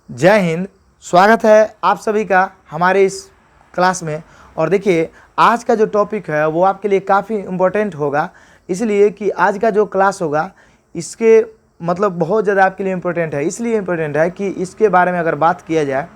जय हिंद। स्वागत है आप सभी का हमारे इस क्लास में। और देखिए आज का जो टॉपिक है वो आपके लिए काफ़ी इम्पोर्टेंट होगा, इसलिए कि आज का जो क्लास होगा इसके मतलब बहुत ज़्यादा आपके लिए इम्पोर्टेंट है। इसलिए इम्पोर्टेंट है कि इसके बारे में अगर बात किया जाए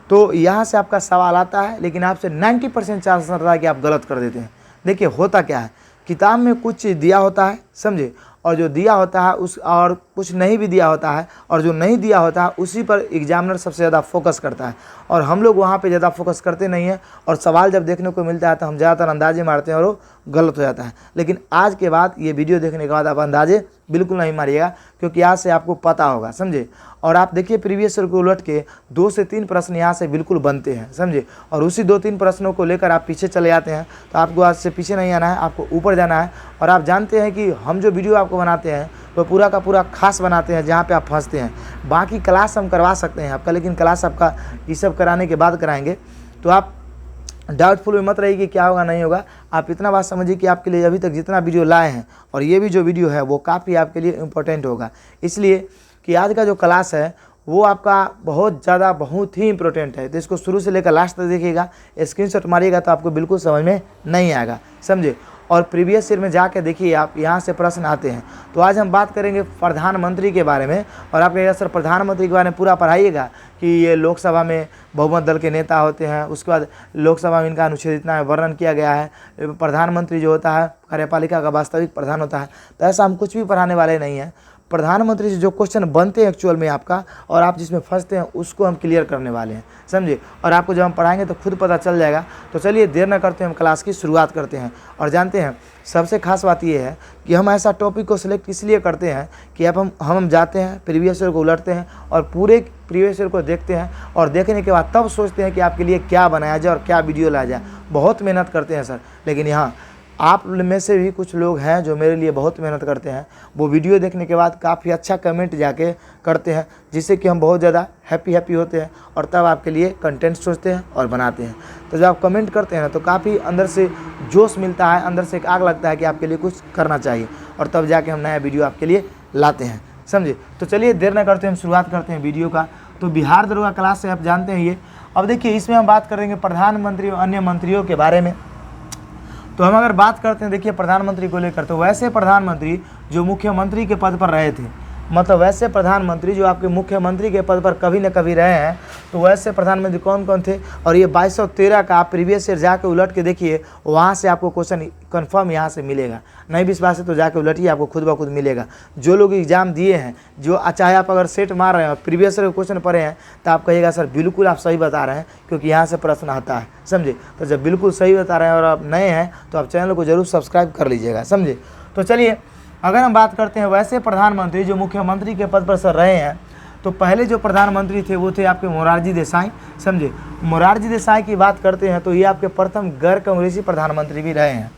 तो यहाँ से आपका सवाल आता है, लेकिन आपसे 90% चांस रहता है कि आप गलत कर देते हैं। देखिए होता क्या है, किताब में कुछ चीज़ दिया होता है, समझे, और जो दिया होता है उस और कुछ नहीं भी दिया होता है, और जो नहीं दिया होता है उसी पर एग्जामिनर सबसे ज़्यादा फोकस करता है, और हम लोग वहाँ पे ज़्यादा फोकस करते नहीं हैं। और सवाल जब देखने को मिलता है तो हम ज़्यादातर अंदाजे मारते हैं और वो गलत हो जाता है। लेकिन आज के बाद ये वीडियो देखने के बाद आप अंदाजे बिल्कुल नहीं मारिएगा, क्योंकि आज से आपको पता होगा, समझे। और आप देखिए प्रीवियस ईयर को उलट के 2 से 3 प्रश्न यहाँ से बिल्कुल बनते हैं, समझे। और उसी 2-3 प्रश्नों को लेकर आप पीछे चले जाते हैं, तो आपको आज से पीछे नहीं आना है, आपको ऊपर जाना है। और आप जानते हैं कि हम जो वीडियो आपको बनाते हैं वो पूरा का पूरा खास बनाते हैं, जहाँ पे आप फंसते हैं। बाकी क्लास हम करवा सकते हैं आपका, लेकिन क्लास आपका ये सब कराने के बाद कराएंगे, तो आप डाउटफुल में मत रहिए कि क्या होगा नहीं होगा। आप इतना बात समझिए कि आपके लिए अभी तक जितना वीडियो लाए हैं और ये भी जो वीडियो है वो काफ़ी आपके लिए इम्पोर्टेंट होगा, इसलिए कि आज का जो क्लास है वो आपका बहुत ही इम्पोर्टेंट है। तो इसको शुरू से लेकर लास्ट तक देखिएगा, स्क्रीनशॉट मारिएगा तो आपको बिल्कुल समझ में नहीं आएगा, समझे। और प्रीवियस ईयर में जाके देखिए आप, यहाँ से प्रश्न आते हैं। तो आज हम बात करेंगे प्रधानमंत्री के बारे में। और आप कहिएगा सर प्रधानमंत्री के बारे में पूरा पढ़ाइएगा कि ये लोकसभा में बहुमत दल के नेता होते हैं, उसके बाद लोकसभा में इनका अनुच्छेद इतना वर्णन किया गया है, प्रधानमंत्री जो होता है कार्यपालिका का वास्तविक प्रधान होता है। तो ऐसा हम कुछ भी पढ़ाने वाले नहीं हैं। प्रधानमंत्री से जो क्वेश्चन बनते हैं एक्चुअल में आपका, और आप जिसमें फंसते हैं उसको हम क्लियर करने वाले हैं, समझे। और आपको जब हम पढ़ाएंगे तो खुद पता चल जाएगा। तो चलिए देर न करते हम क्लास की शुरुआत करते हैं। और जानते हैं सबसे खास बात ये है कि हम ऐसा टॉपिक को सिलेक्ट इसलिए करते हैं कि अब हम जाते हैं प्रीवियस ईयर को उलटते हैं और पूरे प्रीवियस ईयर को देखते हैं, और देखने के बाद तब सोचते हैं कि आपके लिए क्या बनाया जाए और क्या वीडियो लाया जाए। बहुत मेहनत करते हैं सर, लेकिन यहाँ आप में से भी कुछ लोग हैं जो मेरे लिए बहुत मेहनत करते हैं। वो वीडियो देखने के बाद काफ़ी अच्छा कमेंट जाके करते हैं, जिससे कि हम बहुत ज़्यादा हैप्पी होते हैं, और तब आपके लिए कंटेंट सोचते हैं और बनाते हैं। तो जब आप कमेंट करते हैं ना तो काफ़ी अंदर से जोश मिलता है, अंदर से एक आग लगता है कि आपके लिए कुछ करना चाहिए, और तब जाके हम नया वीडियो आपके लिए लाते हैं, समझे। तो चलिए देर न करते हम शुरुआत करते हैं वीडियो का। तो बिहार दरोगा क्लास से आप जानते हैं ये। अब देखिए इसमें हम बात करेंगे प्रधानमंत्री और अन्य मंत्रियों के बारे में। तो हम अगर बात करते हैं देखिए प्रधानमंत्री को लेकर, तो वैसे प्रधानमंत्री जो मुख्यमंत्री के पद पर रहे थे, मतलब वैसे प्रधानमंत्री जो आपके मुख्यमंत्री के पद पर कभी न कभी रहे हैं, तो वैसे प्रधानमंत्री कौन कौन थे। और ये 2213 का आप प्रीवियस ईयर जाके उलट के देखिए, वहाँ से आपको क्वेश्चन कंफर्म यहाँ से मिलेगा। नहीं विश्वास है तो जाके उलटिए, आपको खुद ब खुद मिलेगा। जो लोग एग्जाम दिए हैं, जो चाहे आप अगर सेट मार रहे हैं और प्रीवियस ईयर क्वेश्चन पढ़े हैं, तो आप कहिएगा सर बिल्कुल आप सही बता रहे हैं, क्योंकि यहाँ से प्रश्न आता है, समझे। तो जब बिल्कुल सही बता रहे हैं और आप नए हैं तो आप चैनल को जरूर सब्सक्राइब कर लीजिएगा, समझे। तो चलिए अगर हम बात करते हैं वैसे प्रधानमंत्री जो मुख्यमंत्री के पद पर सर रहे हैं, तो पहले जो प्रधानमंत्री थे वो थे आपके मोरारजी देसाई, समझे। मोरारजी देसाई की बात करते हैं तो ये आपके प्रथम गैर कांग्रेसी प्रधानमंत्री भी रहे हैं।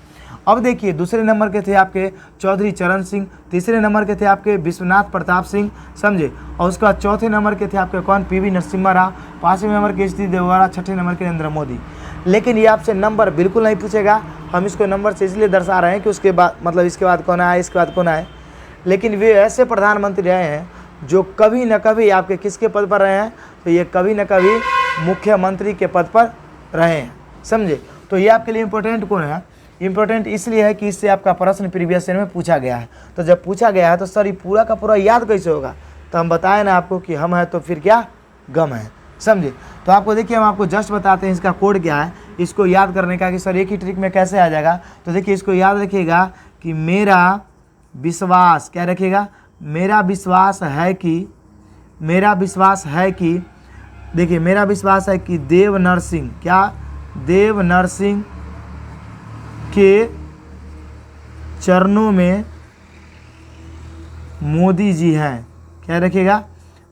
अब देखिए दूसरे नंबर के थे आपके चौधरी चरण सिंह, तीसरे नंबर के थे आपके विश्वनाथ प्रताप सिंह, समझे। और उसके बाद चौथे नंबर के थे आपके कौन, पीवी नरसिम्हा राव, पाँचवें नंबर के एच डी देवगौड़ा, छठे नंबर के नरेंद्र मोदी। लेकिन ये आपसे नंबर बिल्कुल नहीं पूछेगा, हम इसको नंबर से इसलिए दर्शा रहे हैं कि उसके बाद मतलब इसके बाद कौन आए, इसके बाद कौन आए। लेकिन वे ऐसे प्रधानमंत्री रहे हैं जो कभी न कभी आपके किसके पद पर रहे हैं, तो ये कभी न कभी मुख्यमंत्री के पद पर रहे हैं, समझे। तो ये आपके लिए इम्पोर्टेंट कौन है, इम्पोर्टेंट इसलिए है कि इससे आपका प्रश्न प्रीवियस ईयर में पूछा गया है। तो जब पूछा गया है तो सर ये पूरा का पूरा याद कैसे होगा, तो हम बताएं ना आपको कि हम हैं तो फिर क्या गम है, समझे। तो आपको देखिए हम आपको जस्ट बताते हैं इसका कोड क्या है, इसको याद करने का कि सर एक ही ट्रिक में कैसे आ जाएगा। तो देखिए इसको याद रखिएगा कि मेरा विश्वास, क्या रखिएगा, मेरा विश्वास है कि देखिए मेरा विश्वास है कि देव नरसिंह, क्या, देव नरसिंह के चरणों में मोदी जी हैं। क्या रखिएगा,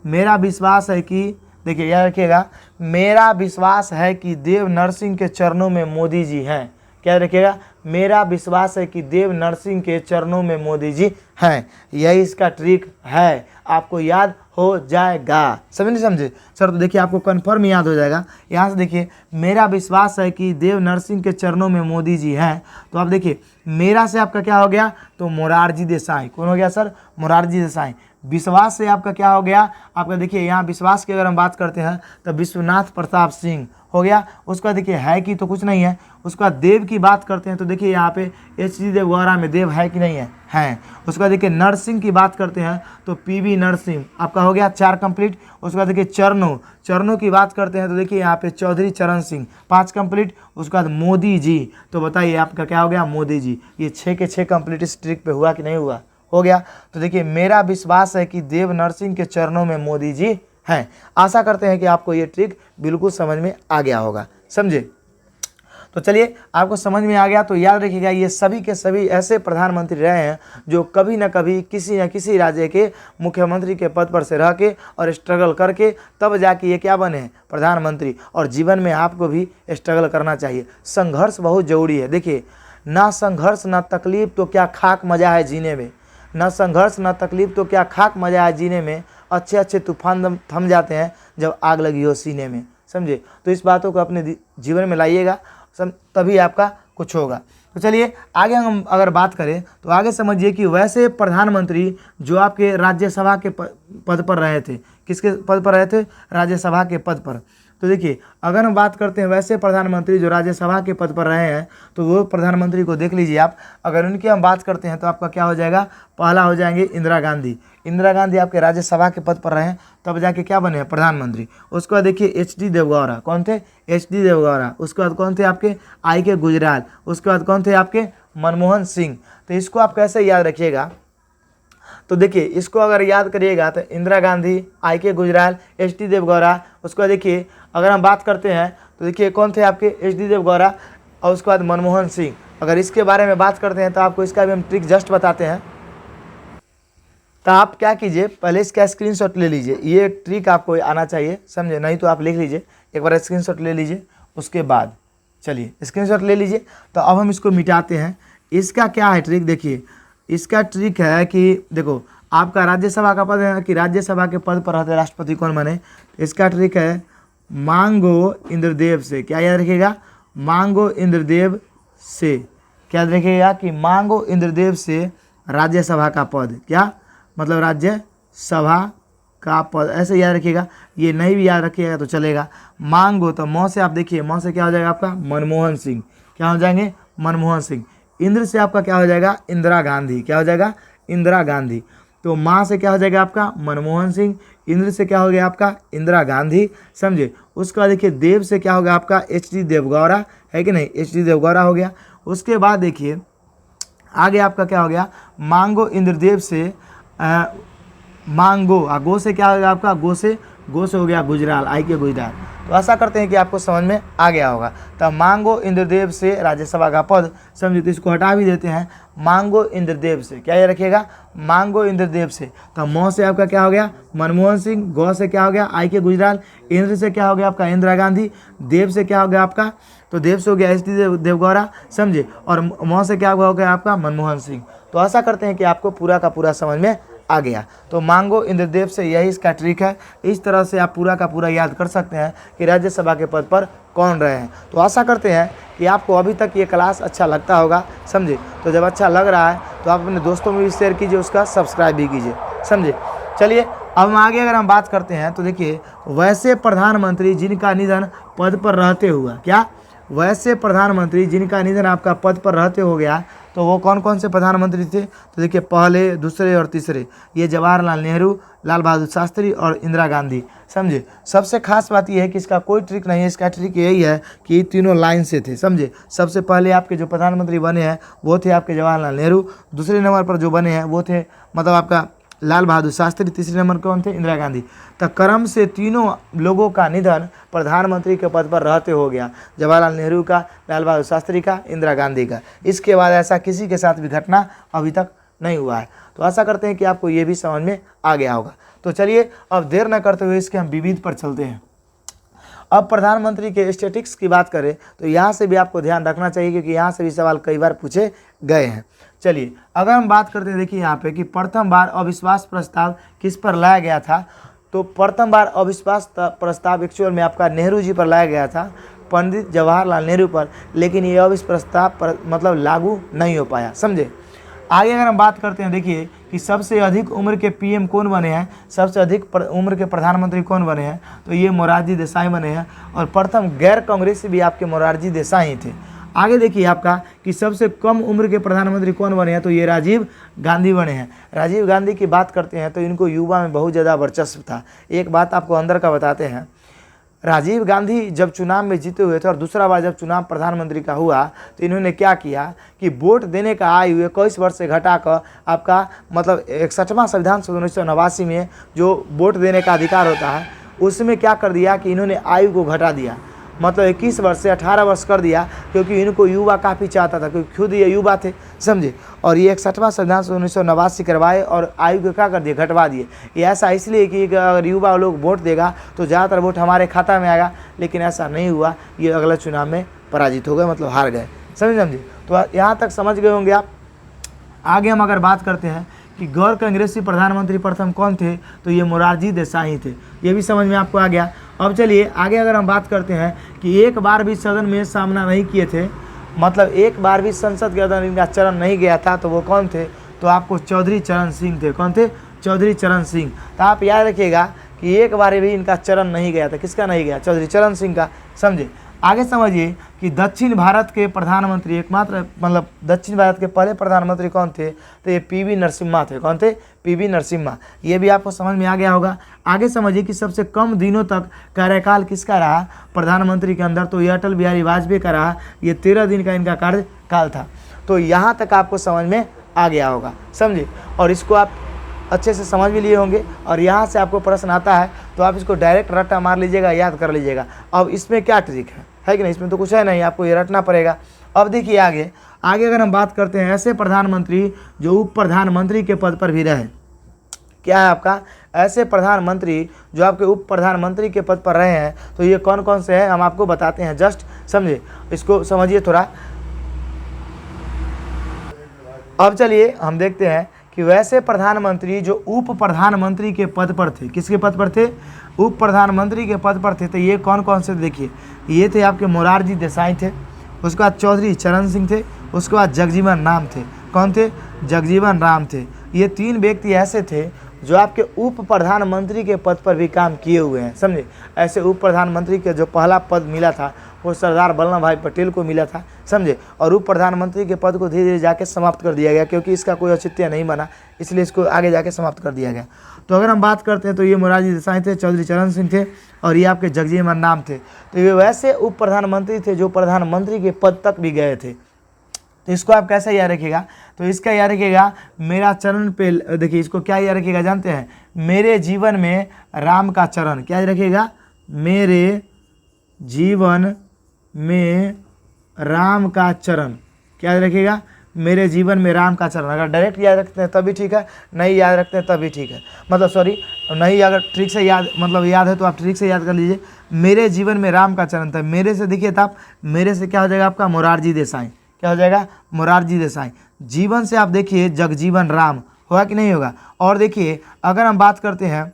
मेरा विश्वास है कि, देखिए याद रखिएगा, मेरा विश्वास है कि देव नरसिंह के चरणों में मोदी जी हैं। क्या रखिएगा, मेरा विश्वास है कि देव नरसिंह के चरणों में मोदी जी हैं। यही इसका ट्रिक है, आपको याद हो जाएगा, समझ नहीं समझे सर। तो देखिए आपको कंफर्म याद हो जाएगा। यहाँ से देखिए मेरा विश्वास है कि देव नरसिंह के चरणों में मोदी जी हैं। तो आप देखिए मेरा से आपका क्या हो गया, तो मोरारजी देसाई, कौन हो गया सर, मोरारजी देसाई। विश्वास से आपका क्या हो गया, आपका देखिए यहाँ विश्वास की अगर हम बात करते हैं तो विश्वनाथ प्रताप सिंह हो गया। उसका देखिए है कि तो कुछ नहीं है। उसका देव की बात करते हैं तो देखिए यहाँ पे एच.डी. देवगौड़ा में देव है कि नहीं है, हैं। उसका देखिए नरसिंह की बात करते हैं तो पी.वी. नरसिंह आपका हो गया 4 कंप्लीट। उसका देखिए चरणों की बात करते हैं तो देखिए यहाँ पे चौधरी चरण सिंह 5 कंप्लीट। उसके बाद मोदी जी, तो बताइए आपका क्या हो गया, मोदी जी। ये 6 के 6 कंप्लीट इस ट्रिक पे हुआ कि नहीं हुआ, हो गया। तो देखिए मेरा विश्वास है कि देव नरसिंह के चरणों में मोदी जी हैं। आशा करते हैं कि आपको ये ट्रिक बिल्कुल समझ में आ गया होगा, समझे। तो चलिए आपको समझ में आ गया तो याद रखिएगा ये सभी के सभी ऐसे प्रधानमंत्री रहे हैं जो कभी न कभी किसी न किसी राज्य के मुख्यमंत्री के पद पर से रह के और स्ट्रगल करके तब जाके ये क्या बने, प्रधानमंत्री। और जीवन में आपको भी स्ट्रगल करना चाहिए, संघर्ष बहुत ज़रूरी है। देखिए ना संघर्ष ना तकलीफ तो क्या खाक मज़ा है जीने में, न संघर्ष न तकलीफ तो क्या खाक मजा है जीने में, अच्छे अच्छे तूफान थम जाते हैं जब आग लगी हो सीने में, समझे। तो इस बातों को अपने जीवन में लाइएगा, तभी आपका कुछ होगा। तो चलिए आगे हम अगर बात करें तो आगे समझिए कि वैसे प्रधानमंत्री जो आपके राज्यसभा के पद पर रहे थे, किसके पद पर रहे थे, राज्यसभा के पद पर। तो देखिए अगर हम बात करते हैं वैसे प्रधानमंत्री जो राज्यसभा के पद पर रहे हैं तो वो प्रधानमंत्री को देख लीजिए आप। अगर उनकी हम बात करते हैं तो आपका क्या हो जाएगा, पहला हो जाएंगे इंदिरा गांधी। इंदिरा गांधी आपके राज्यसभा के पद पर रहे तब जाके क्या बने हैं, प्रधानमंत्री। उसके बाद देखिए एच.डी. देवगौड़ा, कौन थे, एच.डी. देवगौड़ा। उसके बाद कौन थे आपके, आई.के. गुजराल। उसके बाद कौन थे आपके, मनमोहन सिंह। तो इसको आप कैसे याद रखिएगा, तो देखिए इसको अगर याद करिएगा तो इंदिरा गांधी, आई.के. गुजराल, एच.डी. देवगौड़ा। उसके बाद देखिए अगर हम बात करते हैं तो देखिए कौन थे आपके, एच.डी. देवगौड़ा और उसके बाद मनमोहन सिंह। अगर इसके बारे में बात करते हैं तो आपको इसका भी हम ट्रिक जस्ट बताते हैं। तो आप क्या कीजिए, पहले इसका स्क्रीनशॉट ले लीजिए, ये ट्रिक आपको आना चाहिए, समझे। नहीं तो आप लिख लीजिए, एक बार स्क्रीनशॉट ले लीजिए। उसके बाद चलिए स्क्रीनशॉट ले लीजिए। तो अब हम इसको मिटाते हैं। इसका क्या है ट्रिक, देखिए इसका ट्रिक है कि देखो आपका राज्यसभा का पद है कि राज्यसभा के पद पर रहते राष्ट्रपति कौन बने। इसका ट्रिक है मांगो इंद्रदेव से, क्या याद रखिएगा, मांगो इंद्रदेव से। क्या याद रखिएगा कि मांगो इंद्रदेव से राज्यसभा का पद, क्या मतलब राज्यसभा का पद, ऐसे याद रखिएगा। ये नहीं भी याद रखिएगा तो चलेगा। मांगो तो मौ से आप देखिए, मौ से क्या हो जाएगा आपका, मनमोहन सिंह। क्या हो जाएंगे, मनमोहन सिंह। इंद्र से आपका क्या हो जाएगा, इंदिरा गांधी। क्या हो जाएगा, इंदिरा गांधी। तो माँ से क्या हो जाएगा आपका, मनमोहन सिंह। इंद्र से क्या हो गया आपका, इंदिरा गांधी, समझे। उसके बाद देखिए देव से क्या होगा आपका, एच.डी. देवगौड़ा, है कि नहीं, एच.डी. देवगौड़ा हो गया। उसके बाद देखिए आगे आपका क्या हो गया, मांगो इंद्रदेव से मांगो, गो से क्या होगा आपका, गो से हो गया गुजराल, आई.के. गुजराल। तो ऐसा करते हैं कि आपको समझ में आ गया होगा। तो मांगो इंद्रदेव से राज्यसभा का पद, समझिए। तो इसको हटा भी देते हैं, मांगो इंद्रदेव से, क्या ये रखिएगा, मांगो इंद्रदेव से। तो मौ से आपका क्या हो गया, मनमोहन सिंह। गौ से क्या हो गया, आई.के. गुजराल। इंद्र से क्या हो गया आपका, इंदिरा गांधी। देव से क्या हो गया आपका, तो देव से हो गया एच.डी. देवगौड़ा, समझे। और मौ से क्या हो गया आपका, मनमोहन सिंह। तो ऐसा करते हैं कि आपको पूरा का पूरा समझ में आ गया। तो मांगो इंद्रदेव से, यही इसका ट्रिक है। इस तरह से आप पूरा का पूरा याद कर सकते हैं कि राज्यसभा के पद पर कौन रहे हैं। तो आशा करते हैं कि आपको अभी तक ये क्लास अच्छा लगता होगा, समझे। तो जब अच्छा लग रहा है तो आप अपने दोस्तों में भी शेयर कीजिए, उसका सब्सक्राइब भी कीजिए, समझे। चलिए अब आगे अगर हम बात करते हैं तो देखिए वैसे प्रधानमंत्री जिनका निधन पद पर रहते हुआ, क्या, वैसे प्रधानमंत्री जिनका निधन आपका पद पर रहते हो गया, तो वो कौन कौन से प्रधानमंत्री थे। तो देखिए पहले, दूसरे और तीसरे, ये जवाहरलाल नेहरू, लाल बहादुर शास्त्री और इंदिरा गांधी, समझे। सबसे खास बात यह है कि इसका कोई ट्रिक नहीं है, इसका ट्रिक यही है कि ये तीनों लाइन से थे, समझे। सबसे पहले आपके जो प्रधानमंत्री बने हैं वो थे आपके जवाहरलाल नेहरू। दूसरे नंबर पर जो बने हैं वो थे मतलब आपका लाल बहादुर शास्त्री। तीसरे नंबर कौन थे, इंदिरा गांधी। तो क्रम से तीनों लोगों का निधन प्रधानमंत्री के पद पर रहते हो गया, जवाहरलाल नेहरू का, लाल बहादुर शास्त्री का, इंदिरा गांधी का। इसके बाद ऐसा किसी के साथ भी घटना अभी तक नहीं हुआ है। तो आशा करते हैं कि आपको ये भी समझ में आ गया होगा। तो चलिए अब देर न करते हुए इसके हम विविध पर चलते हैं। अब प्रधानमंत्री के स्टैटिक्स की बात करें तो यहाँ से भी आपको ध्यान रखना चाहिए क्योंकि यहाँ से भी सवाल कई बार पूछे गए हैं। चलिए अगर हम बात करते हैं, देखिए यहाँ पे कि प्रथम बार अविश्वास प्रस्ताव किस पर लाया गया था। तो प्रथम बार अविश्वास प्रस्ताव एक्चुअल में आपका नेहरू जी पर लाया गया था, पंडित जवाहरलाल नेहरू पर। लेकिन ये अविश्वास प्रस्ताव मतलब लागू नहीं हो पाया, समझे। आगे अगर हम बात करते हैं, देखिए कि सबसे अधिक उम्र के पीएम कौन बने हैं, सबसे अधिक उम्र के प्रधानमंत्री कौन बने हैं, तो ये मोरारजी देसाई बने हैं। और प्रथम गैर कांग्रेसी भी आपके मोरारजी देसाई थे। आगे देखिए आपका कि सबसे कम उम्र के प्रधानमंत्री कौन बने हैं, तो ये राजीव गांधी बने हैं। राजीव गांधी की बात करते हैं तो इनको युवा में बहुत ज़्यादा वर्चस्व था। एक बात आपको अंदर का बताते हैं, राजीव गांधी जब चुनाव में जीते हुए थे और दूसरा बार जब चुनाव प्रधानमंत्री का हुआ तो इन्होंने क्या किया कि वोट देने का आयु 21 वर्ष से घटाकर आपका मतलब 61वां संविधान संशोधन 1989 में जो वोट देने का अधिकार होता है उसमें क्या कर दिया कि इन्होंने आयु को घटा दिया, मतलब 21 वर्ष से 18 वर्ष कर दिया, क्योंकि इनको युवा काफ़ी चाहता था, क्योंकि खुद ये युवा थे, समझे। और ये 61वां संविधान 1989 करवाए और आयु को क्या कर दिए, घटवा दिए। ये ऐसा इसलिए कि अगर युवा लोग वोट देगा तो ज़्यादातर वोट हमारे खाता में आएगा, लेकिन ऐसा नहीं हुआ। ये अगले चुनाव में पराजित हो गए, मतलब हार गए, समझे। तो यहाँ तक समझ गए होंगे आप। आगे हम अगर बात करते हैं कि गैर कांग्रेसी प्रधानमंत्री प्रथम कौन थे, तो ये मोरारजी देसाई थे। ये भी समझ में आपको आ गया। अब चलिए आगे अगर हम बात करते हैं कि एक बार भी सदन में सामना नहीं किए थे, मतलब एक बार भी संसद के अंदर इनका चरण नहीं गया था, तो वो कौन थे, तो आपको चौधरी चरण सिंह थे। कौन थे, चौधरी चरण सिंह। तो आप याद रखिएगा कि एक बार भी इनका चरण नहीं गया था। किसका नहीं गया, चौधरी चरण सिंह का, समझे। आगे समझिए कि दक्षिण भारत के प्रधानमंत्री एकमात्र मतलब दक्षिण भारत के पहले प्रधानमंत्री कौन थे, तो ये पीवी नरसिम्हा थे। कौन थे, पीवी नरसिम्हा। ये भी आपको समझ में आ गया होगा। आगे समझिए कि सबसे कम दिनों तक कार्यकाल किसका रहा प्रधानमंत्री के अंदर, तो ये अटल बिहारी वाजपेयी का रहा। ये 13 दिन का इनका कार्यकाल था। तो यहाँ तक आपको समझ में आ गया होगा, समझे। और इसको आप अच्छे से समझ भी लिए होंगे। और यहाँ से आपको प्रश्न आता है तो आप इसको डायरेक्ट रट्टा मार लीजिएगा, याद कर लीजिएगा। अब इसमें क्या ट्रिक है कि नहीं, इसमें तो कुछ है नहीं, आपको ये रटना पड़ेगा। अब देखिए आगे अगर हम बात करते हैं ऐसे प्रधानमंत्री जो उप प्रधानमंत्री के पद पर भी रहे, क्या है आपका ऐसे प्रधानमंत्री जो आपके उप प्रधानमंत्री के पद पर रहे हैं, तो ये कौन कौन से हैं हम आपको बताते हैं, जस्ट समझे, इसको समझिए थोड़ा। अब चलिए हम देखते हैं कि वैसे प्रधानमंत्री जो उप प्रधानमंत्री के पद पर थे, किसके पद पर थे, उप प्रधानमंत्री के पद पर थे, तो ये कौन कौन से, देखिए ये थे आपके मोरारजी देसाई थे, उसके बाद चौधरी चरण सिंह थे, उसके बाद जगजीवन राम थे। कौन थे, जगजीवन राम थे। ये 3 व्यक्ति ऐसे थे जो आपके उप प्रधानमंत्री के पद पर भी काम किए हुए हैं, समझे। ऐसे उप प्रधानमंत्री के जो पहला पद मिला था वो सरदार वल्लभ भाई पटेल को मिला था, समझे। और उप प्रधानमंत्री के पद को धीरे धीरे जाके समाप्त कर दिया गया, क्योंकि इसका कोई औचित्य नहीं बना, इसलिए इसको आगे जाके समाप्त कर दिया गया। तो अगर हम बात करते हैं तो ये मोरारजी देसाई थे, चौधरी चरण सिंह थे, और ये आपके जगजीवन राम थे। तो ये वैसे उप प्रधानमंत्री थे जो प्रधानमंत्री के पद तक भी गए थे। तो इसको आप कैसे याद रखिएगा, तो इसका याद रखिएगा मेरा चरण पे, देखिए इसको क्या याद रखिएगा जानते हैं, मेरे जीवन में राम का चरण। क्या याद रखिएगा, मेरे जीवन में राम का चरण। क्या याद रखिएगा, मेरे जीवन में राम का चरण। अगर डायरेक्ट याद रखते हैं तभी ठीक है, नहीं याद रखते हैं तभी ठीक है, मतलब सॉरी नहीं, अगर ट्रिक से याद मतलब याद है तो आप ट्रिक से याद कर लीजिए। मेरे जीवन में राम का चरण था, मेरे से देखिए तो आप मेरे से क्या हो जाएगा आपका मोरारजी देसाई। क्या हो जाएगा, मोरारजी देसाई। जीवन से आप देखिए जगजीवन राम, होगा कि नहीं होगा। और देखिए अगर हम बात करते हैं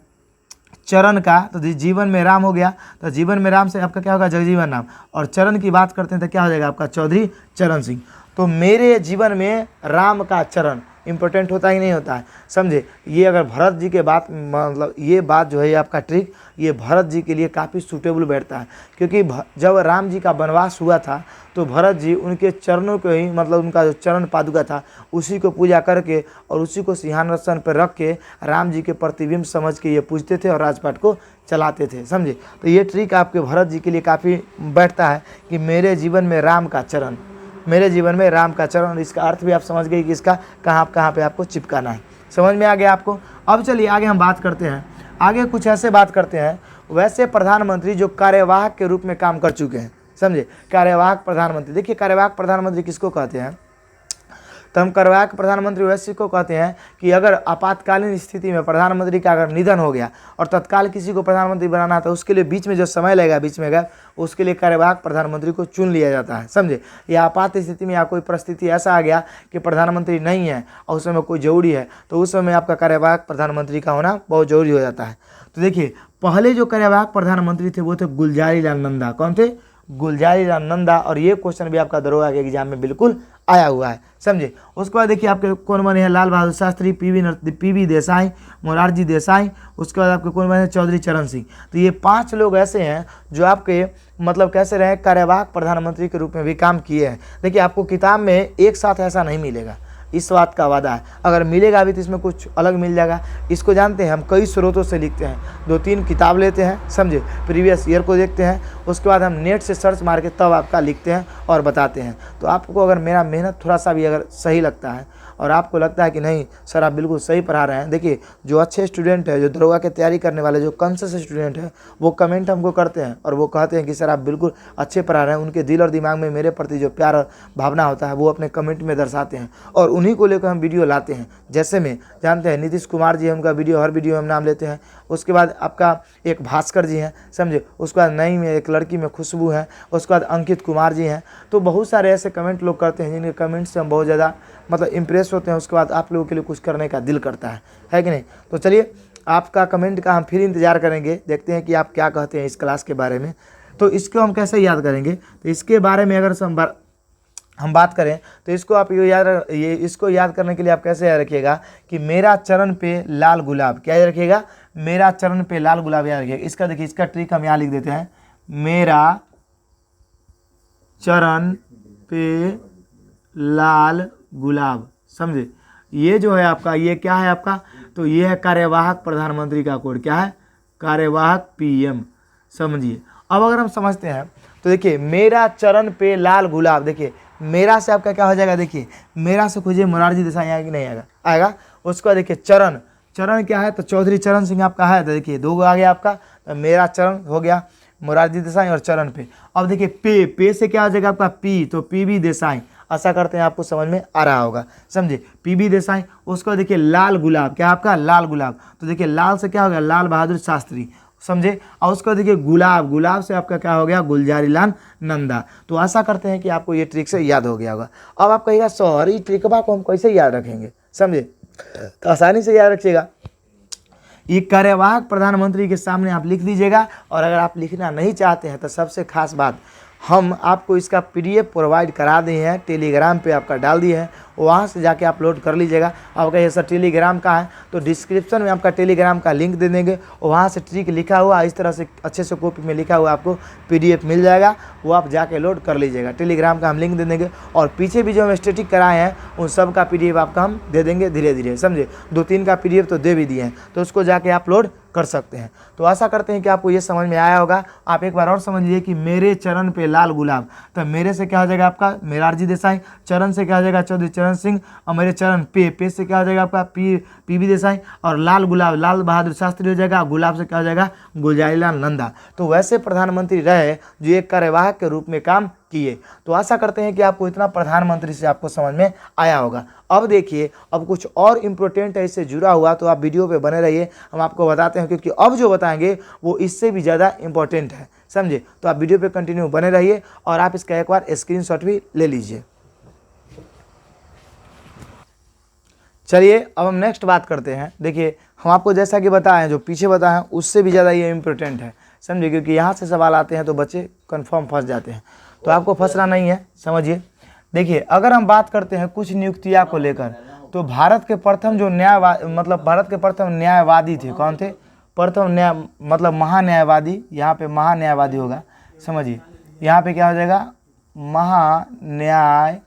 चरण का, तो जीवन में राम हो गया, तो जीवन में राम से आपका क्या होगा, जगजीवन राम। और चरण की बात करते हैं तो क्या हो जाएगा आपका चौधरी चरण सिंह। तो मेरे जीवन में राम का चरण इम्पोर्टेंट होता ही नहीं होता है, समझे। ये अगर भरत जी के बात मतलब ये बात जो है आपका ट्रिक, ये भरत जी के लिए काफ़ी सूटेबल बैठता है, क्योंकि जब राम जी का वनवास हुआ था तो भरत जी उनके चरणों को ही मतलब उनका जो चरण पादुका था उसी को पूजा करके और उसी को सिंहासन पर रख के राम जी के प्रतिबिंब समझ के ये पूजते थे और राजपाट को चलाते थे, समझे। तो ये ट्रिक आपके भरत जी के लिए काफ़ी बैठता है कि मेरे जीवन में राम का चरण, मेरे जीवन में राम का चरण। इसका अर्थ भी आप समझ गए कि इसका कहाँ पे आपको चिपकाना है, समझ में आ गया आपको। अब चलिए आगे हम बात करते हैं, आगे कुछ ऐसे बात करते हैं वैसे प्रधानमंत्री जो कार्यवाहक के रूप में काम कर चुके हैं, समझे। कार्यवाहक प्रधानमंत्री, देखिए कार्यवाहक प्रधानमंत्री किसको कहते हैं, तो हम कार्यवाहक प्रधानमंत्री वैसे को कहते हैं कि अगर आपातकालीन स्थिति में प्रधानमंत्री का अगर निधन हो गया और तत्काल किसी को प्रधानमंत्री बनाना था, उसके लिए बीच में जो समय लगेगा बीच में गया, उसके लिए कार्यवाहक प्रधानमंत्री को चुन लिया जाता है, समझे। या आपात स्थिति में या कोई परिस्थिति ऐसा आ गया कि प्रधानमंत्री नहीं है और उस समय कोई जरूरी है, तो उस समय आपका कार्यवाहक प्रधानमंत्री का होना बहुत जरूरी हो जाता है। तो देखिए पहले जो कार्यवाहक प्रधानमंत्री थे वो थे गुलजारी लाल नंदा। कौन थे, गुलजारी लाल नंदा। और ये क्वेश्चन भी आपका दरोगा के एग्जाम में बिल्कुल आया हुआ है, समझे। उसके बाद देखिए आपके कौन बने हैं, लाल बहादुर शास्त्री, पीवी देसाई, मोरारजी देसाई, उसके बाद आपके कौन बने हैं, चौधरी चरण सिंह। तो ये 5 लोग ऐसे हैं जो आपके मतलब कैसे रहे, कार्यवाहक प्रधानमंत्री के रूप में भी काम किए हैं। देखिए आपको किताब में एक साथ ऐसा नहीं मिलेगा, इस बात का वादा है। अगर मिलेगा भी तो इसमें कुछ अलग मिल जाएगा। इसको जानते हैं हम कई स्रोतों से लिखते हैं, 2-3 किताब लेते हैं, समझे, प्रीवियस ईयर को देखते हैं, उसके बाद हम नेट से सर्च मार के तब आपका लिखते हैं और बताते हैं। तो आपको अगर मेरा मेहनत थोड़ा सा भी अगर सही लगता है और आपको लगता है कि नहीं सर आप बिल्कुल सही पढ़ा रहे हैं, देखिए जो अच्छे स्टूडेंट है, जो दरोगा की तैयारी करने वाले, जो कॉन्शियस स्टूडेंट है, वो कमेंट हमको करते हैं और वो कहते हैं कि सर आप बिल्कुल अच्छे पढ़ा रहे हैं। उनके दिल और दिमाग में मेरे प्रति जो प्यार और भावना होता है वो अपने कमेंट में दर्शाते हैं और उन्हीं को लेकर हम वीडियो लाते हैं। जैसे में जानते हैं नीतीश कुमार जी, उनका वीडियो हर वीडियो में हम नाम लेते हैं। उसके बाद आपका एक भास्कर जी हैं, समझे, उसके बाद नई में एक लड़की में खुशबू है, उसके बाद अंकित कुमार जी हैं। तो बहुत सारे ऐसे कमेंट लोग करते हैं जिनके कमेंट से हम बहुत ज़्यादा मतलब इम्प्रेस होते हैं। उसके बाद आप लोगों के लिए कुछ करने का दिल करता है कि नहीं। तो चलिए आपका कमेंट का हम फिर इंतज़ार करेंगे, देखते हैं कि आप क्या कहते हैं इस क्लास के बारे में। तो इसको हम कैसे याद करेंगे, तो इसके बारे में अगर हम बात करें तो इसको आप इसको याद करने के लिए आप कैसे याद रखिएगा कि मेरा चरण पे लाल गुलाब, क्या याद रखिएगा, मेरा चरण पे लाल गुलाब याद रखिएगा। इसका देखिए इसका ट्रिक हम यहाँ लिख देते हैं, मेरा चरण पे लाल गुलाब, समझे। ये जो है आपका, ये क्या है आपका, तो ये है कार्यवाहक प्रधानमंत्री का कोड, क्या है, कार्यवाहक पीएम, समझिए। अब अगर हम समझते हैं तो देखिए मेरा चरण पे लाल गुलाब, देखिए मेरा से आपका क्या हो जाएगा, देखिए मेरा से खोजिए मोरारजी देसाई आएगा कि नहीं आएगा, आएगा। उसके बाद देखिए चरण, चरण क्या है, तो चौधरी चरण सिंह आपका है, तो देखिए 2 आ गया आपका, तो मेरा चरण हो गया, मोरारजी देसाई और चरण पे। अब देखिए पे से क्या हो जाएगा आपका, पी, तो पीवी देसाई। आशा करते हैं आपको समझ में आ रहा होगा, समझे, पीवी देसाई। उसको देखिए लाल गुलाब, क्या आपका, लाल गुलाब, तो देखिए लाल से क्या हो गया, लाल बहादुर शास्त्री, समझे। और उसको देखिए गुलाब, गुलाब से आपका क्या हो गया, गुलजारी लाल नंदा। तो आशा करते हैं कि आपको ये ट्रिक से याद हो गया होगा। अब आप कहिएगा सर ये ट्रिकबा को हम कैसे याद रखेंगे, समझे, तो आसानी से याद रखिएगा। ये कार्यवाहक प्रधानमंत्री के सामने आप लिख दीजिएगा। और अगर आप लिखना नहीं चाहते हैं तो सबसे खास बात, हम आपको इसका PDF प्रोवाइड करा दिए हैं, टेलीग्राम पे आपका डाल दिए हैं, वहाँ से जाके आप लोड कर लीजिएगा। आप कहिए सर टेलीग्राम का है, तो डिस्क्रिप्शन में आपका टेलीग्राम का लिंक दे देंगे, वहाँ से ट्रिक लिखा हुआ इस तरह से अच्छे से कॉपी में लिखा हुआ आपको PDF मिल जाएगा, वो आप जाके लोड कर लीजिएगा। टेलीग्राम का हम लिंक दे देंगे और पीछे भी जो हम स्टैटिक कराए हैं उन सब का PDF आपका हम दे देंगे धीरे धीरे, समझे। 2-3 का PDF तो दे भी दिए हैं, तो उसको जाके आप लोड कर सकते हैं। तो आशा करते हैं कि आपको ये समझ में आया होगा। आप एक बार और समझ लीजिए कि मेरे चरण पे लाल गुलाब, तो मेरे से क्या हो जाएगा आपका, मोरारजी देसाई, चरण से क्या हो जाएगा, चौधरी चरण सिंह, और मेरे चरण पे से क्या हो जाएगा आपका, पीवी देसाई, और लाल गुलाब लाल बहादुर शास्त्री हो जाएगा, गुलाब से क्या हो जाएगा, गुलजारी लाल नंदा। तो वैसे प्रधानमंत्री रहे जो एक कार्यवाहक के रूप में काम किए। तो आशा करते हैं कि आपको इतना प्रधानमंत्री से आपको समझ में आया होगा। अब देखिए अब कुछ और इम्पोर्टेंट है इससे जुड़ा हुआ, तो आप वीडियो पे बने रहिए, हम आपको बताते हैं, क्योंकि अब जो बताएंगे वो इससे भी ज़्यादा इम्पोर्टेंट है, समझे। तो आप वीडियो पे कंटिन्यू बने रहिए और आप इसका एक बार स्क्रीनशॉट भी ले लीजिए। चलिए अब हम नेक्स्ट बात करते हैं। देखिए हम आपको जैसा कि बताएं, जो पीछे बताएं उससे भी ज़्यादा ये इम्पोर्टेंट है, समझिए, क्योंकि यहाँ से सवाल आते हैं तो बच्चे कंफर्म फंस जाते हैं। तो आपको फंसना नहीं है, समझिए। देखिए अगर हम बात करते हैं कुछ नियुक्तियाँ को लेकर, तो भारत के प्रथम जो भारत के प्रथम न्यायवादी थे, कौन थे, प्रथम महान्यायवादी, यहाँ पे महान्यायवादी होगा, समझिए, यहाँ पे क्या हो जाएगा, महान्यायवादी,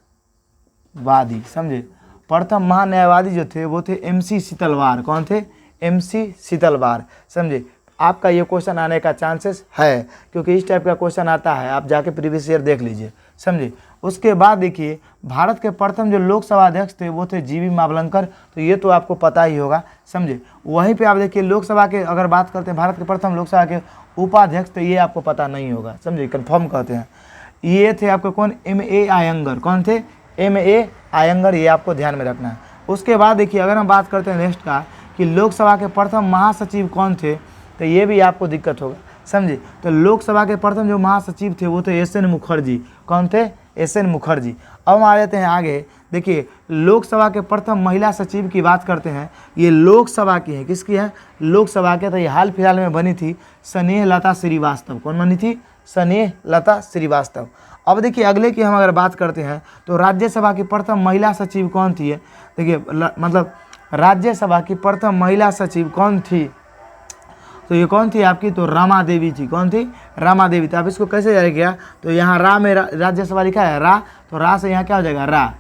समझे। प्रथम महान्यायवादी जो थे वो थे MC सीतलवार, कौन थे, MC सीतलवार, समझे। आपका ये क्वेश्चन आने का चांसेस है, क्योंकि इस टाइप का क्वेश्चन आता है, आप जाके प्रीवियस ईयर देख लीजिए, समझे। उसके बाद देखिए भारत के प्रथम जो लोकसभा अध्यक्ष थे वो थे GV मावलंकर, तो ये तो आपको पता ही होगा, समझे। वहीं पे आप देखिए लोकसभा के अगर बात करते हैं, भारत के प्रथम लोकसभा के उपाध्यक्ष थे, ये आपको पता नहीं होगा, समझे, कन्फर्म कहते हैं। ये थे आपके कौन, MA अयंगर, कौन थे, MA अयंगर, ये आपको ध्यान में रखना है। उसके बाद देखिए अगर हम बात करते हैं नेक्स्ट का कि लोकसभा के प्रथम महासचिव कौन थे, तो ये भी आपको दिक्कत होगा, समझे। तो लोकसभा के प्रथम जो महासचिव थे वो थे SN मुखर्जी, कौन थे, SN मुखर्जी। अब हम आ जाते हैं आगे। देखिए लोकसभा के प्रथम महिला सचिव की बात करते हैं, ये लोकसभा की है, किसकी है, लोकसभा के, तो ये हाल फिलहाल में बनी थी स्नेहलता श्रीवास्तव, कौन बनी थी, स्नेहलता श्रीवास्तव। अब देखिए अगले की हम अगर बात करते हैं तो राज्यसभा की प्रथम महिला सचिव कौन थी? देखिए मतलब राज्यसभा की प्रथम महिला सचिव कौन थी? तो ये कौन थी आपकी? तो रमा देवी थी। कौन थी? रमा देवी। तो आप इसको कैसे जारी किया? तो यहाँ रा में राज्यसभा लिखा है रा, तो रा से यहाँ क्या हो जाएगा? रा।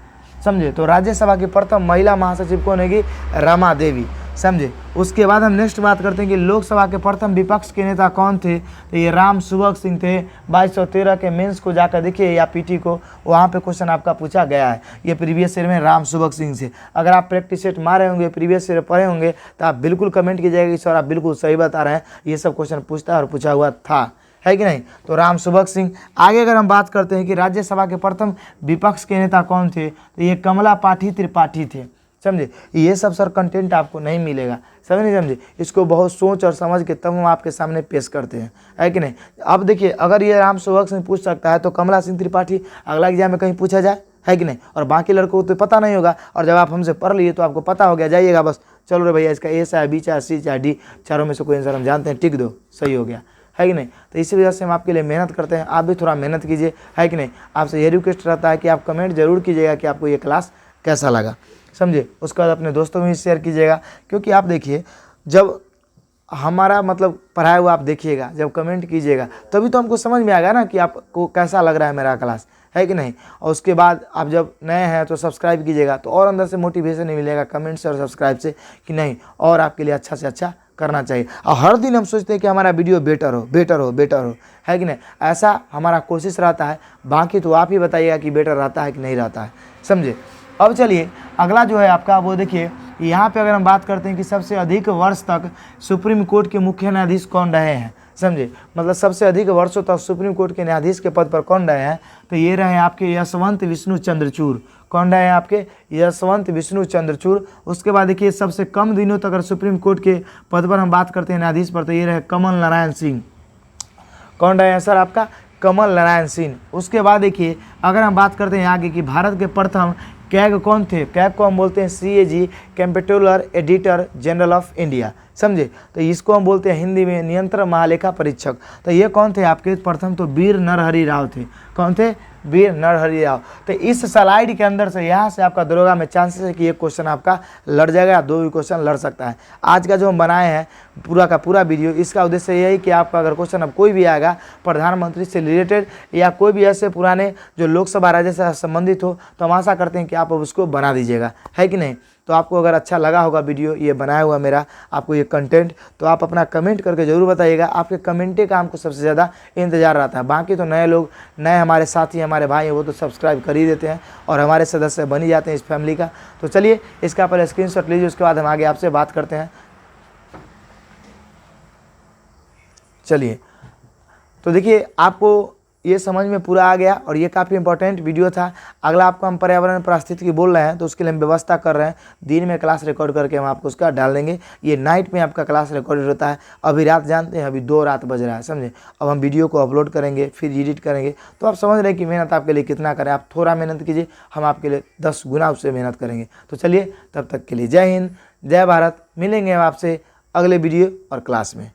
समझे? तो राज्यसभा की प्रथम महिला महासचिव कौन है? रमा देवी। समझे? उसके बाद हम नेक्स्ट बात करते हैं कि लोकसभा के प्रथम विपक्ष के नेता कौन थे? तो ये राम सुभग सिंह थे। 2213 के मेंस को जाकर देखिए या पीटी को, वहाँ पे क्वेश्चन आपका पूछा गया है। ये प्रीवियस ईयर में राम सुभग सिंह से। अगर आप प्रैक्टिस सेट मारे होंगे, प्रीवियस ईयर पढ़े होंगे, तो आप बिल्कुल कमेंट कीजिएगा कि सर आप बिल्कुल सही बता रहे हैं, ये सब क्वेश्चन पूछता है और पूछा हुआ था, है कि नहीं? तो राम सुभग सिंह। आगे अगर हम बात करते हैं कि राज्यसभा के प्रथम विपक्ष के नेता कौन थे? तो ये कमला पाठी त्रिपाठी थे। समझे? ये सब सर कंटेंट आपको नहीं मिलेगा, समझ नहीं? समझे? इसको बहुत सोच और समझ के तब हम आपके सामने पेश करते हैं, है कि नहीं? अब देखिए अगर ये राम सुभग सिंह पूछ सकता है तो कमला सिंह त्रिपाठी अगला एग्जाम में कहीं पूछा जाए, है कि नहीं? और बाकी लड़कों को तो पता नहीं होगा, और जब आप हमसे पढ़ लिए तो आपको पता हो गया, जाइएगा बस चलो रे भैया इसका ए चाहे बी चाहे सी चाहे डी, चारों में से कोई आंसर हम जानते हैं, टिक दो, सही हो गया, है कि नहीं? तो इसी वजह से हम आपके लिए मेहनत करते हैं, आप भी थोड़ा मेहनत कीजिए, है कि नहीं? आपसे ये रिक्वेस्ट रहता है कि आप कमेंट जरूर कीजिएगा कि आपको ये क्लास कैसा लगा, समझे? उसके बाद अपने दोस्तों में भी शेयर कीजिएगा, क्योंकि आप देखिए जब हमारा मतलब पढ़ाया हुआ आप देखिएगा, जब कमेंट कीजिएगा तभी तो हमको समझ में आएगा ना कि आपको कैसा लग रहा है मेरा क्लास, है कि नहीं? और उसके बाद आप जब नए हैं तो सब्सक्राइब कीजिएगा, तो और अंदर से मोटिवेशन मिलेगा कमेंट से और सब्सक्राइब से कि नहीं और आपके लिए अच्छा से अच्छा करना चाहिए। और हर दिन हम सोचते हैं कि हमारा वीडियो बेटर हो बेटर हो बेटर हो, है कि नहीं? ऐसा हमारा कोशिश रहता है, बाकी तो आप ही बताइएगा कि बेटर रहता है कि नहीं रहता है, समझे? अब चलिए अगला जो है आपका वो देखिए, यहाँ पे अगर हम बात करते हैं कि सबसे अधिक वर्ष तक सुप्रीम कोर्ट के मुख्य न्यायाधीश कौन रहे हैं, समझे? मतलब सबसे अधिक वर्षों तक सुप्रीम कोर्ट के न्यायाधीश के पद पर कौन रहे हैं? तो ये रहे आपके यशवंत विष्णु चंद्रचूड़। कौन रहे हैं आपके? यशवंत विष्णु चंद्रचूड़। उसके बाद देखिए सबसे कम दिनों तक अगर सुप्रीम कोर्ट के पद पर हम बात करते हैं न्यायाधीश पर, तो ये रहे कमल नारायण सिंह। कौन रहे हैं सर? आपका कमल नारायण सिंह। उसके बाद देखिए अगर हम बात करते हैं आगे कि भारत के प्रथम कैग कौन थे? कैग को हम बोलते हैं CAG, comptroller editor general of India, समझे? तो इसको हम बोलते हैं हिंदी में नियंत्रक महालेखा परीक्षक। तो ये कौन थे आपके? प्रथम तो वीर नरहरि राव थे। कौन थे? वीर नरहरि राव। तो इस स्लाइड के अंदर से यहाँ से आपका दरोगा में चांसेस है कि एक क्वेश्चन आपका लड़ जाएगा, 2 भी क्वेश्चन लड़ सकता है। आज का जो हम बनाए हैं पूरा का पूरा वीडियो, इसका उद्देश्य यही कि आपका अगर क्वेश्चन अब कोई भी आएगा प्रधानमंत्री से रिलेटेड या कोई भी ऐसे पुराने जो लोकसभा राज्य से संबंधित हो, तो हम आशा करते हैं कि आप अब उसको बना दीजिएगा, है कि नहीं? तो आपको अगर अच्छा लगा होगा वीडियो ये बनाया हुआ मेरा, आपको ये कंटेंट, तो आप अपना कमेंट करके ज़रूर बताइएगा। आपके कमेंटे का हमको सबसे ज़्यादा इंतजार रहता है। बाकी तो नए लोग, नए हमारे साथी हमारे भाई हैं, वो तो सब्सक्राइब कर ही देते हैं और हमारे सदस्य बन ही जाते हैं इस फैमिली का। तो चलिए इसका पहले स्क्रीनशॉट लीजिए, उसके बाद हम आगे आपसे बात करते हैं। चलिए तो देखिए आपको ये समझ में पूरा आ गया और ये काफ़ी इंपॉर्टेंट वीडियो था। अगला आपको हम पर्यावरण पारिस्थितिकी बोल रहे हैं, तो उसके लिए हम व्यवस्था कर रहे हैं, दिन में क्लास रिकॉर्ड करके हम आपको उसका डाल देंगे। ये नाइट में आपका क्लास रिकॉर्डेड होता है। अभी रात जानते हैं, अभी 2 रात बज रहा है, समझे? अब हम वीडियो को अपलोड करेंगे, फिर एडिट करेंगे, तो आप समझ रहे हैं कि मेहनत आपके लिए कितना करें। आप थोड़ा मेहनत कीजिए, हम आपके लिए 10 गुना उससे मेहनत करेंगे। तो चलिए तब तक के लिए जय हिंद, जय भारत। मिलेंगे हम आपसे अगले वीडियो और क्लास में।